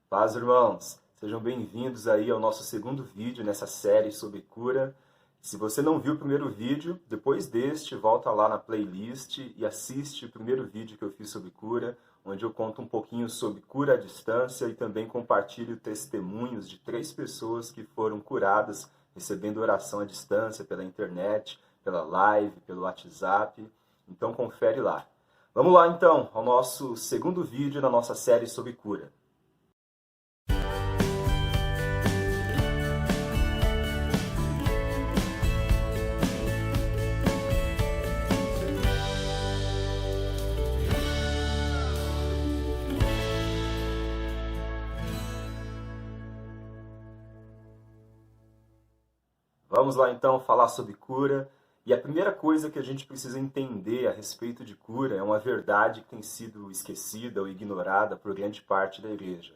Paz, irmãos! Sejam bem-vindos aí ao nosso segundo vídeo nessa série sobre cura. Se você não viu o primeiro vídeo, depois deste, volta lá na playlist e assiste o primeiro vídeo que eu fiz sobre cura, onde eu conto um pouquinho sobre cura à distância e também compartilho testemunhos de 3 pessoas que foram curadas recebendo oração à distância pela internet, pela live, pelo WhatsApp. Então confere lá. Vamos lá então ao nosso segundo vídeo na nossa série sobre cura. Vamos lá então falar sobre cura. E a primeira coisa que a gente precisa entender a respeito de cura é uma verdade que tem sido esquecida ou ignorada por grande parte da igreja.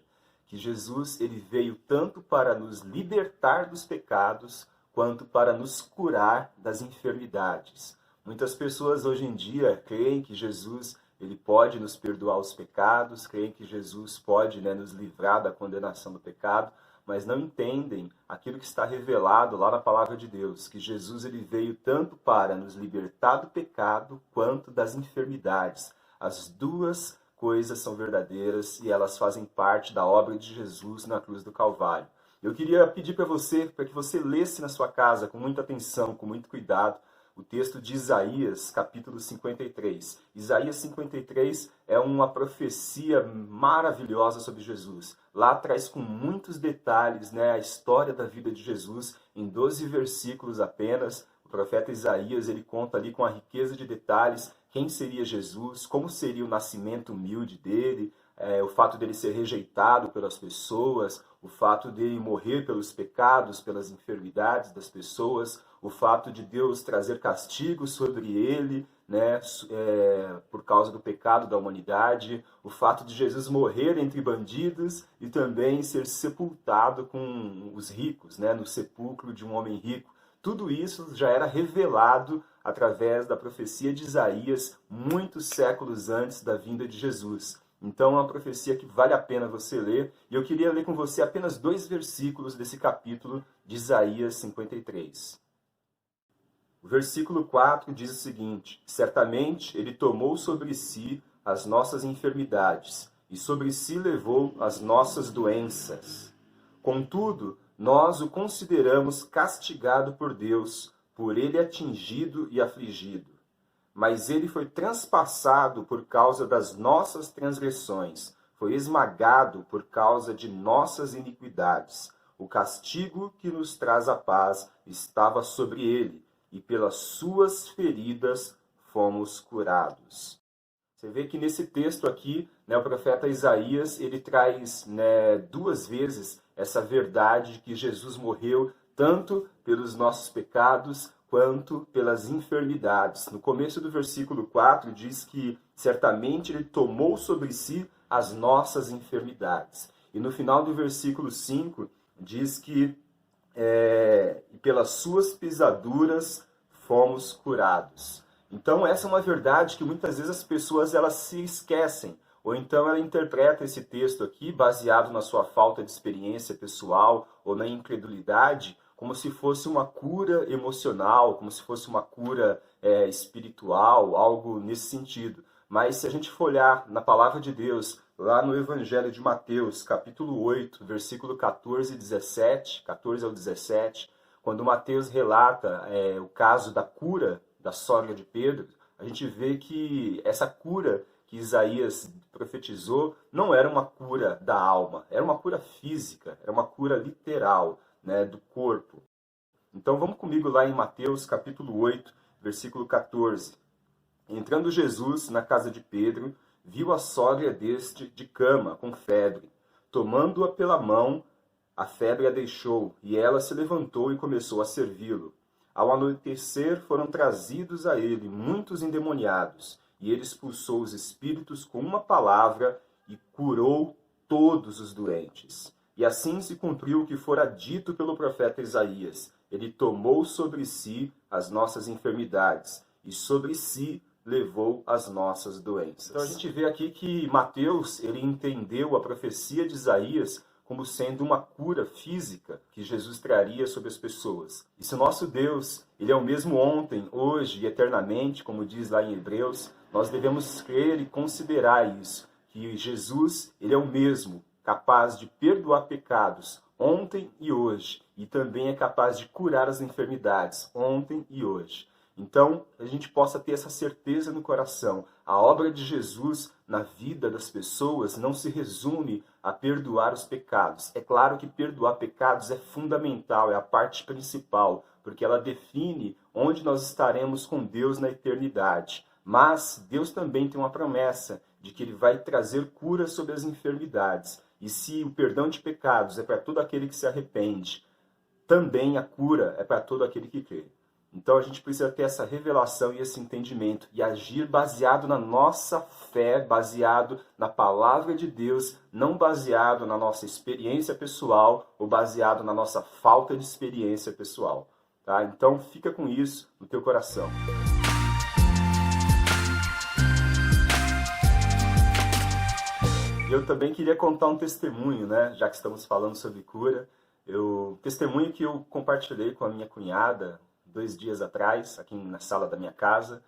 Que Jesus ele veio tanto para nos libertar dos pecados, quanto para nos curar das enfermidades. Muitas pessoas hoje em dia creem que Jesus ele pode nos perdoar os pecados, creem que Jesus pode nos livrar da condenação do pecado, mas não entendem aquilo que está revelado lá na palavra de Deus, que Jesus ele veio tanto para nos libertar do pecado quanto das enfermidades. As duas coisas são verdadeiras e elas fazem parte da obra de Jesus na cruz do Calvário. Eu queria pedir para que você lesse na sua casa com muita atenção, com muito cuidado, o texto de Isaías, capítulo 53. Isaías 53 é uma profecia maravilhosa sobre Jesus. Lá traz com muitos detalhes a história da vida de Jesus, em 12 versículos apenas. O profeta Isaías ele conta ali com a riqueza de detalhes quem seria Jesus, como seria o nascimento humilde dele, o fato dele ser rejeitado pelas pessoas, o fato dele morrer pelos pecados, pelas enfermidades das pessoas, o fato de Deus trazer castigo sobre ele, por causa do pecado da humanidade, o fato de Jesus morrer entre bandidos e também ser sepultado com os ricos, no sepulcro de um homem rico. Tudo isso já era revelado através da profecia de Isaías, muitos séculos antes da vinda de Jesus. Então é uma profecia que vale a pena você ler, e eu queria ler com você apenas 2 versículos desse capítulo de Isaías 53. O versículo 4 diz o seguinte: certamente ele tomou sobre si as nossas enfermidades, e sobre si levou as nossas doenças. Contudo, nós o consideramos castigado por Deus, por ele atingido e afligido. Mas ele foi transpassado por causa das nossas transgressões, foi esmagado por causa de nossas iniquidades. O castigo que nos traz a paz estava sobre ele, e pelas suas feridas fomos curados. Você vê que nesse texto aqui, o profeta Isaías, ele traz 2 vezes essa verdade de que Jesus morreu tanto pelos nossos pecados quanto pelas enfermidades. No começo do versículo 4 diz que certamente ele tomou sobre si as nossas enfermidades. E no final do versículo 5 diz que pelas suas pisaduras fomos curados. Então essa é uma verdade que muitas vezes as pessoas elas se esquecem, ou então ela interpreta esse texto aqui baseado na sua falta de experiência pessoal ou na incredulidade, como se fosse uma cura emocional, como se fosse uma cura espiritual, algo nesse sentido. Mas se a gente for olhar na palavra de Deus, lá no Evangelho de Mateus, capítulo 8, versículo 14 ao 17, quando Mateus relata o caso da cura da sogra de Pedro, a gente vê que essa cura que Isaías profetizou não era uma cura da alma, era uma cura física, era uma cura literal, do corpo. Então vamos comigo lá em Mateus capítulo 8, versículo 14. Entrando Jesus na casa de Pedro, viu a sogra deste de cama, com febre. Tomando-a pela mão, a febre a deixou, e ela se levantou e começou a servi-lo. Ao anoitecer foram trazidos a ele muitos endemoniados, e ele expulsou os espíritos com uma palavra e curou todos os doentes. E assim se cumpriu o que fora dito pelo profeta Isaías. Ele tomou sobre si as nossas enfermidades, e sobre si levou as nossas doenças. Então a gente vê aqui que Mateus, ele entendeu a profecia de Isaías como sendo uma cura física que Jesus traria sobre as pessoas. E se o nosso Deus, ele é o mesmo ontem, hoje e eternamente, como diz lá em Hebreus, nós devemos crer e considerar isso, que Jesus, ele é o mesmo, capaz de perdoar pecados ontem e hoje, e também é capaz de curar as enfermidades ontem e hoje. Então, a gente possa ter essa certeza no coração. A obra de Jesus na vida das pessoas não se resume a perdoar os pecados. É claro que perdoar pecados é fundamental, é a parte principal, porque ela define onde nós estaremos com Deus na eternidade. Mas Deus também tem uma promessa de que Ele vai trazer cura sobre as enfermidades. E se o perdão de pecados é para todo aquele que se arrepende, também a cura é para todo aquele que crê. Então a gente precisa ter essa revelação e esse entendimento e agir baseado na nossa fé, baseado na palavra de Deus, não baseado na nossa experiência pessoal ou baseado na nossa falta de experiência pessoal. Tá? Então fica com isso no teu coração. Eu também queria contar um testemunho, né? Já que estamos falando sobre cura. Testemunho que eu compartilhei com a minha cunhada 2 dias atrás, aqui na sala da minha casa.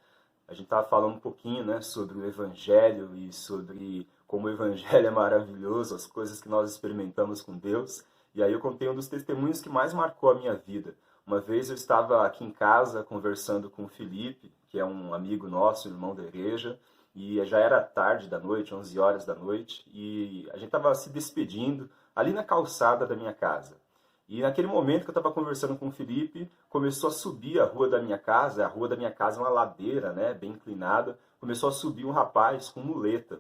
A gente estava falando um pouquinho, né, sobre o Evangelho e sobre como o Evangelho é maravilhoso, as coisas que nós experimentamos com Deus. E aí eu contei um dos testemunhos que mais marcou a minha vida. Uma vez eu estava aqui em casa conversando com o Felipe, que é um amigo nosso, irmão da igreja, e já era tarde da noite, 11 horas da noite, e a gente estava se despedindo ali na calçada da minha casa. E naquele momento que eu estava conversando com o Felipe, começou a subir a rua da minha casa. A rua da minha casa é uma ladeira, né, bem inclinada. Começou a subir um rapaz com muleta.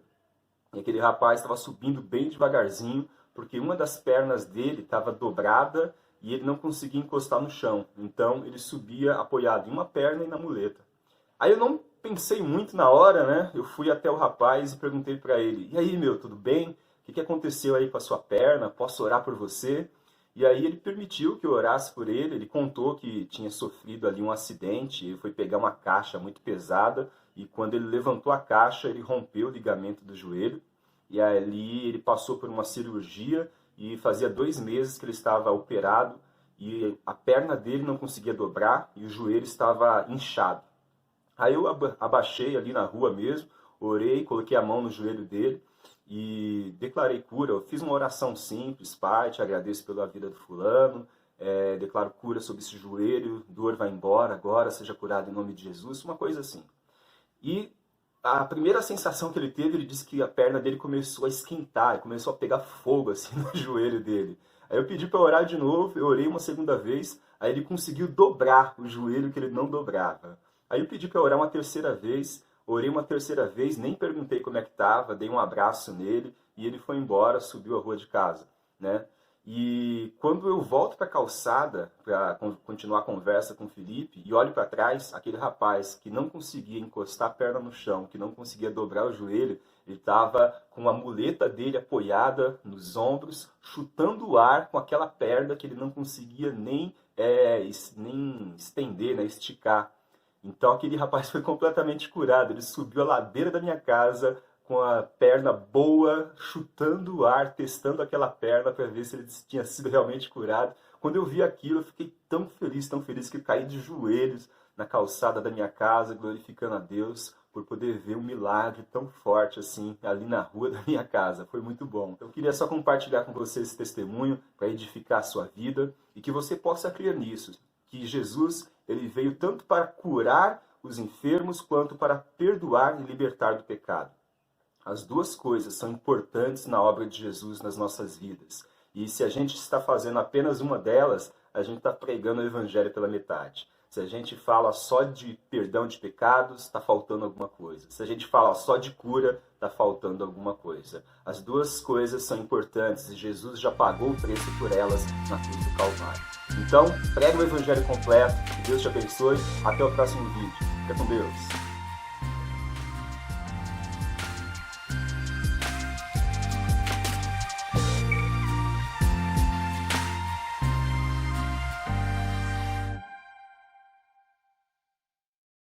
E aquele rapaz estava subindo bem devagarzinho, porque uma das pernas dele estava dobrada e ele não conseguia encostar no chão. Então ele subia apoiado em uma perna e na muleta. Aí eu não pensei muito na hora, né? Eu fui até o rapaz e perguntei para ele: "E aí, meu, tudo bem? O que aconteceu aí com a sua perna? Posso orar por você?" E aí ele permitiu que eu orasse por ele. Ele contou que tinha sofrido ali um acidente, ele foi pegar uma caixa muito pesada e quando ele levantou a caixa, ele rompeu o ligamento do joelho. E ali ele passou por uma cirurgia e fazia 2 meses que ele estava operado e a perna dele não conseguia dobrar e o joelho estava inchado. Aí eu abaixei ali na rua mesmo, orei, coloquei a mão no joelho dele e declarei cura. Eu fiz uma oração simples: Pai, te agradeço pela vida do fulano, declaro cura sobre esse joelho, dor vai embora agora, seja curado em nome de Jesus, uma coisa assim. E a primeira sensação que ele teve, ele disse que a perna dele começou a esquentar, começou a pegar fogo assim no joelho dele. Aí eu pedi para orar de novo, eu orei uma segunda vez, aí ele conseguiu dobrar o joelho que ele não dobrava. Aí eu pedi para orar uma terceira vez, orei uma terceira vez, nem perguntei como é que estava, dei um abraço nele e ele foi embora, subiu a rua de casa, né? E quando eu volto para a calçada para continuar a conversa com o Felipe e olho para trás, aquele rapaz que não conseguia encostar a perna no chão, que não conseguia dobrar o joelho, ele estava com a muleta dele apoiada nos ombros, chutando o ar com aquela perna que ele não conseguia nem estender, né, esticar. Então aquele rapaz foi completamente curado. Ele subiu a ladeira da minha casa com a perna boa, chutando o ar, testando aquela perna para ver se ele tinha sido realmente curado. Quando eu vi aquilo, eu fiquei tão feliz que eu caí de joelhos na calçada da minha casa, glorificando a Deus por poder ver um milagre tão forte assim ali na rua da minha casa. Foi muito bom. Então eu queria só compartilhar com você esse testemunho para edificar a sua vida e que você possa crer nisso, que Jesus, ele veio tanto para curar os enfermos quanto para perdoar e libertar do pecado. As duas coisas são importantes na obra de Jesus nas nossas vidas. E se a gente está fazendo apenas uma delas, a gente está pregando o Evangelho pela metade. Se a gente fala só de perdão de pecados, está faltando alguma coisa. Se a gente fala só de cura, está faltando alguma coisa. As duas coisas são importantes e Jesus já pagou o preço por elas na cruz do Calvário. Então, prega o Evangelho completo. Que Deus te abençoe. Até o próximo vídeo. Fica com Deus.